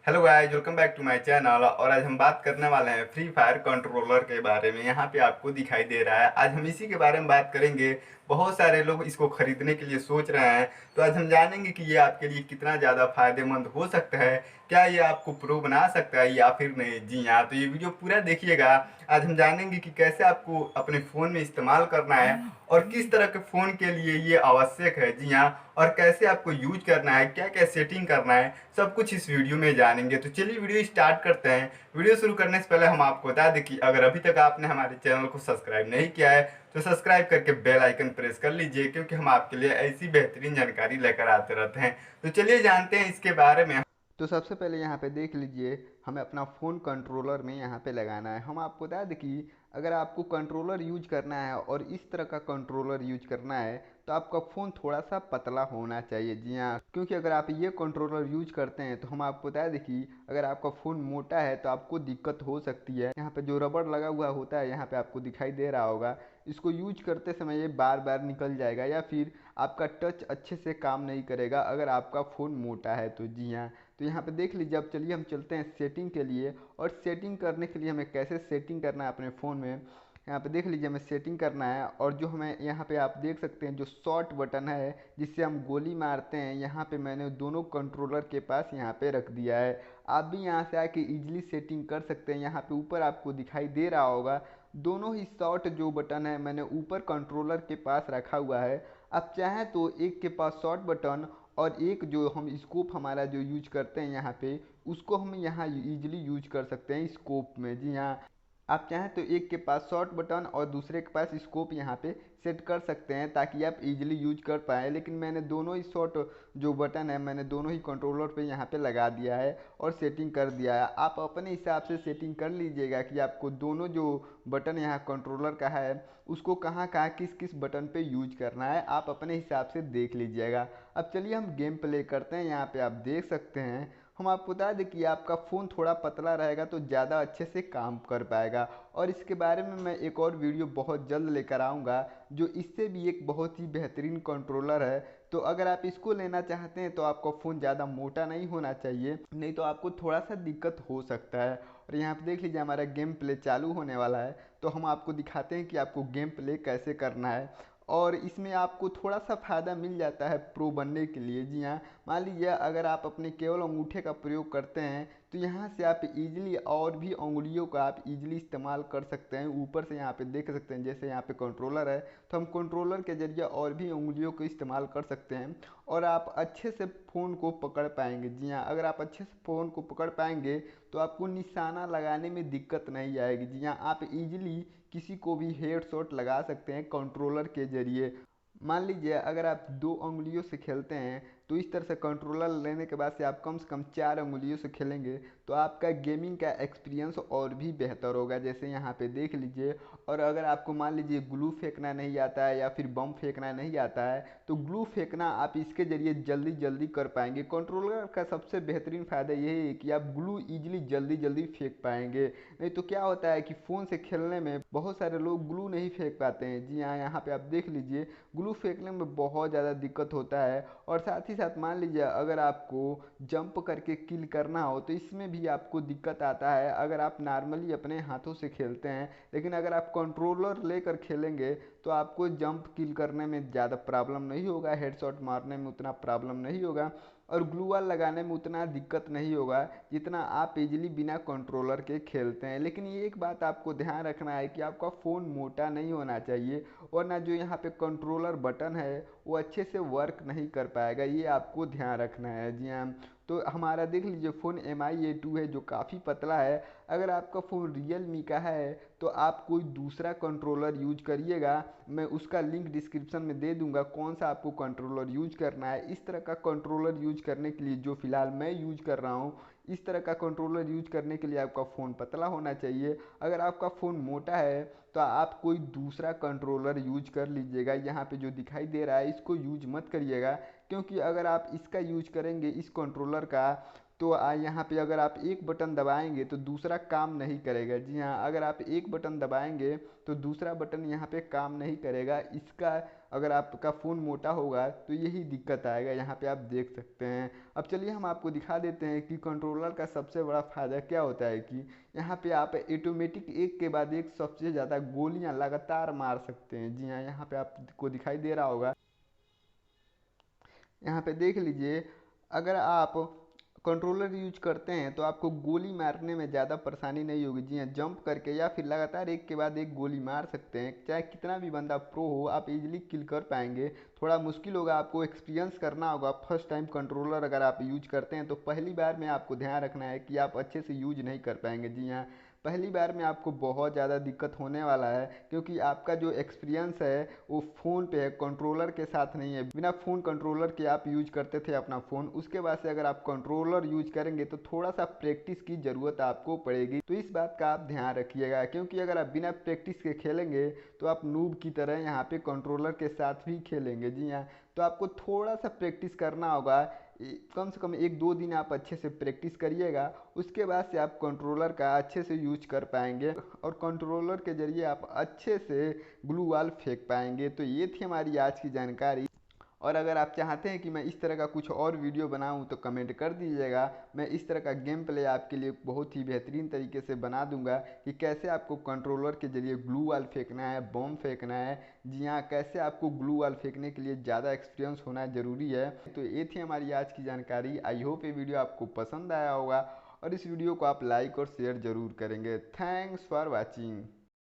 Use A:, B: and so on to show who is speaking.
A: Hello guys, welcome back to my channel. और आज हम बात करने वाले हैं फ्री फायर कंट्रोलर के बारे में। यहाँ पे आपको दिखाई दे रहा है, आज हम इसी के बारे में बात करेंगे। बहुत सारे लोग इसको खरीदने के लिए सोच रहे हैं, तो आज हम जानेंगे कि ये आपके लिए कितना ज़्यादा फायदेमंद हो सकता है। क्या ये आपको प्रो बना सकता है या फिर नहीं? जी हाँ, तो ये वीडियो पूरा देखिएगा। आज हम जानेंगे कि कैसे आपको अपने फ़ोन में इस्तेमाल करना है और किस तरह के फ़ोन के लिए ये आवश्यक है। जी हाँ, और कैसे आपको यूज करना है, क्या क्या सेटिंग करना है, सब कुछ इस वीडियो में जानेंगे। तो चलिए वीडियो स्टार्ट करते हैं। वीडियो शुरू करने से पहले हम आपको बता दें कि अगर अभी तक आपने हमारे चैनल को सब्सक्राइब नहीं किया है तो सब्सक्राइब करके बेल आइकन प्रेस कर लीजिए, क्योंकि हम आपके लिए ऐसी बेहतरीन जानकारी लेकर आते रहते हैं। तो चलिए जानते हैं इसके बारे में। तो सबसे पहले यहाँ पे देख लीजिए, हमें अपना फ़ोन कंट्रोलर में यहाँ पे लगाना है। हम आपको बता दें कि अगर आपको कंट्रोलर यूज करना है और इस तरह का कंट्रोलर यूज करना है तो आपका फ़ोन थोड़ा सा पतला होना चाहिए। जी हाँ, क्योंकि अगर आप ये कंट्रोलर यूज करते हैं तो हम आपको बता दें कि अगर आपका फ़ोन मोटा है तो आपको दिक्कत हो सकती है। यहाँ पे जो रबड़ लगा हुआ होता है, यहाँ पे आपको दिखाई दे रहा होगा, इसको यूज करते समय ये बार बार निकल जाएगा या फिर आपका टच अच्छे से काम नहीं करेगा अगर आपका फ़ोन मोटा है तो। जी हाँ, तो यहाँ पे देख लीजिए। अब चलिए हम चलते हैं सेटिंग के लिए, और सेटिंग करने के लिए हमें कैसे सेटिंग करना है अपने फ़ोन में। यहाँ पे देख लीजिए, हमें सेटिंग करना है, और जो हमें यहाँ पे आप देख सकते हैं जो शॉर्ट बटन है जिससे हम गोली मारते हैं, यहाँ पे मैंने दोनों कंट्रोलर के पास यहाँ पे रख दिया है। आप भी यहाँ से आके इजीली सेटिंग कर सकते हैं। यहाँ पे ऊपर आपको दिखाई दे रहा होगा, दोनों ही शॉर्ट जो बटन है मैंने ऊपर कंट्रोलर के पास रखा हुआ है। आप चाहें तो एक के पास शॉर्ट बटन और एक जो हम स्कोप हमारा जो यूज करते हैं यहाँ पे, उसको हम यहाँ इजीली यूज कर सकते हैं स्कोप में। जी हाँ, आप चाहें तो एक के पास शॉर्ट बटन और दूसरे के पास स्कोप यहाँ पे सेट कर सकते हैं ताकि आप इजीली यूज कर पाएँ। लेकिन मैंने दोनों ही शॉर्ट जो बटन है मैंने दोनों ही कंट्रोलर पे यहाँ पे लगा दिया है और सेटिंग कर दिया है। आप अपने हिसाब से सेटिंग कर लीजिएगा कि आपको दोनों जो बटन यहाँ कंट्रोलर का है उसको कहाँ कहाँ किस किस बटन पे यूज करना है, आप अपने हिसाब से देख लीजिएगा। अब चलिए हम गेम प्ले करते हैं। यहाँ पे आप देख सकते हैं, हम आपको बता दें कि आपका फ़ोन थोड़ा पतला रहेगा तो ज़्यादा अच्छे से काम कर पाएगा। और इसके बारे में मैं एक और वीडियो बहुत जल्द लेकर आऊँगा जो इससे भी एक बहुत ही बेहतरीन कंट्रोलर है। तो अगर आप इसको लेना चाहते हैं तो आपका फ़ोन ज़्यादा मोटा नहीं होना चाहिए, नहीं तो आपको थोड़ा सा दिक्कत हो सकता है। और यहाँ पे देख लीजिए, हमारा गेम प्ले चालू होने वाला है, तो हम आपको दिखाते हैं कि आपको गेम प्ले कैसे करना है। और इसमें आपको थोड़ा सा फ़ायदा मिल जाता है प्रो बनने के लिए। जी हाँ, मान लीजिए अगर आप अपने केवल अंगूठे का प्रयोग करते हैं तो यहाँ से आप इजीली और भी उंगलियों का आप इजीली इस्तेमाल कर सकते हैं। ऊपर से यहाँ पे देख सकते हैं, जैसे यहाँ पे कंट्रोलर है तो हम कंट्रोलर के जरिए और भी उंगलियों को इस्तेमाल कर सकते हैं और आप अच्छे से फ़ोन को पकड़ पाएंगे। जी हाँ, अगर आप अच्छे से फ़ोन को पकड़ पाएंगे तो आपको निशाना लगाने में दिक्कत नहीं आएगी। जी हाँ, आप इजीली किसी को भी हेडशॉट लगा सकते हैं कंट्रोलर के जरिए। मान लीजिए अगर आप दो उंगलियों से खेलते हैं तो इस तरह से कंट्रोलर लेने के बाद से आप कम से कम चार उंगलियों से खेलेंगे तो आपका गेमिंग का एक्सपीरियंस और भी बेहतर होगा, जैसे यहाँ पे देख लीजिए। और अगर आपको मान लीजिए ग्लू फेंकना नहीं आता है या फिर बम फेंकना नहीं आता है तो ग्लू फेंकना आप इसके जरिए जल्दी जल्दी कर पाएंगे। कंट्रोलर का सबसे बेहतरीन फ़ायदा यही है कि आप ग्लू ईजिली जल्दी जल्दी फेंक पाएंगे। नहीं तो क्या होता है कि फ़ोन से खेलने में बहुत सारे लोग ग्लू नहीं फेंक पाते हैं। जी हाँ, यहाँ पे आप देख लीजिए, ग्लू फेंकने में बहुत ज़्यादा दिक्कत होता है। और साथ ही साथ मान लीजिए अगर आपको जंप करके किल करना हो तो इसमें भी आपको दिक्कत आता है अगर आप नॉर्मली अपने हाथों से खेलते हैं। लेकिन अगर आप कंट्रोलर लेकर खेलेंगे तो आपको जंप किल करने में ज़्यादा प्रॉब्लम नहीं होगा, हेडशॉट मारने में उतना प्रॉब्लम नहीं होगा और ग्लू वॉल लगाने में उतना दिक्कत नहीं होगा जितना आप इजीली बिना कंट्रोलर के खेलते हैं। लेकिन ये एक बात आपको ध्यान रखना है कि आपका फ़ोन मोटा नहीं होना चाहिए, वरना जो यहाँ पे कंट्रोलर बटन है वो अच्छे से वर्क नहीं कर पाएगा, ये आपको ध्यान रखना है। जी हाँ, तो हमारा देख लीजिए फ़ोन MI A2 है जो काफ़ी पतला है। अगर आपका फ़ोन रियलमी का है तो आप कोई दूसरा कंट्रोलर यूज करिएगा, मैं उसका लिंक डिस्क्रिप्शन में दे दूंगा कौन सा आपको कंट्रोलर यूज करना है। इस तरह का कंट्रोलर यूज करने के लिए जो फ़िलहाल मैं यूज कर रहा हूँ, इस तरह का कंट्रोलर यूज करने के लिए आपका फ़ोन पतला होना चाहिए। अगर आपका फ़ोन मोटा है तो आप कोई दूसरा कंट्रोलर यूज कर लीजिएगा। यहाँ पे जो दिखाई दे रहा है इसको यूज मत करिएगा, क्योंकि अगर आप इसका यूज करेंगे इस कंट्रोलर का तो यहाँ पे अगर आप एक बटन दबाएंगे तो दूसरा काम नहीं करेगा। जी हाँ, अगर आप एक बटन दबाएंगे तो दूसरा बटन यहाँ पे काम नहीं करेगा। इसका अगर आपका फ़ोन मोटा होगा तो यही दिक्कत आएगा, यहाँ पे आप देख सकते हैं। अब चलिए हम आपको दिखा देते हैं कि कंट्रोलर का सबसे बड़ा फ़ायदा क्या होता है कि यहाँ पे आप ऑटोमेटिक एक के बाद एक सबसे ज़्यादा गोलियाँ लगातार मार सकते हैं। जी हाँ, यहाँ पे आपको दिखाई दे रहा होगा, यहाँ पे देख लीजिए। अगर आप कंट्रोलर यूज करते हैं तो आपको गोली मारने में ज़्यादा परेशानी नहीं होगी। जी हाँ, जंप करके या फिर लगातार एक के बाद एक गोली मार सकते हैं। चाहे कितना भी बंदा प्रो हो, आप इजीली किल कर पाएंगे। थोड़ा मुश्किल होगा, आपको एक्सपीरियंस करना होगा। फर्स्ट टाइम कंट्रोलर अगर आप यूज करते हैं तो पहली बार में आपको ध्यान रखना है कि आप अच्छे से यूज नहीं कर पाएंगे। जी हाँ, पहली बार में आपको बहुत ज़्यादा दिक्कत होने वाला है, क्योंकि आपका जो एक्सपीरियंस है वो फ़ोन पे है, कंट्रोलर के साथ नहीं है। बिना फ़ोन कंट्रोलर के आप यूज करते थे अपना फ़ोन, उसके बाद से अगर आप कंट्रोलर यूज करेंगे तो थोड़ा सा प्रैक्टिस की ज़रूरत आपको पड़ेगी। तो इस बात का आप ध्यान रखिएगा, क्योंकि अगर आप बिना प्रैक्टिस के खेलेंगे तो आप नूब की तरह यहाँ पे कंट्रोलर के साथ भी खेलेंगे। जी हाँ, तो आपको थोड़ा सा प्रैक्टिस करना होगा। कम से कम एक दो दिन आप अच्छे से प्रैक्टिस करिएगा, उसके बाद से आप कंट्रोलर का अच्छे से यूज कर पाएंगे और कंट्रोलर के जरिए आप अच्छे से ग्लू वॉल फेंक पाएंगे। तो ये थी हमारी आज की जानकारी। और अगर आप चाहते हैं कि मैं इस तरह का कुछ और वीडियो बनाऊं तो कमेंट कर दीजिएगा। मैं इस तरह का गेम प्ले आपके लिए बहुत ही बेहतरीन तरीके से बना दूंगा कि कैसे आपको कंट्रोलर के जरिए ग्लू वॉल फेंकना है, बम फेंकना है। जी हाँ, कैसे आपको ग्लू वॉल फेंकने के लिए ज़्यादा एक्सपीरियंस होना ज़रूरी है। तो ये थी हमारी आज की जानकारी। आई होप ये वीडियो आपको पसंद आया होगा और इस वीडियो को आप लाइक और शेयर ज़रूर करेंगे। Thanks for watching.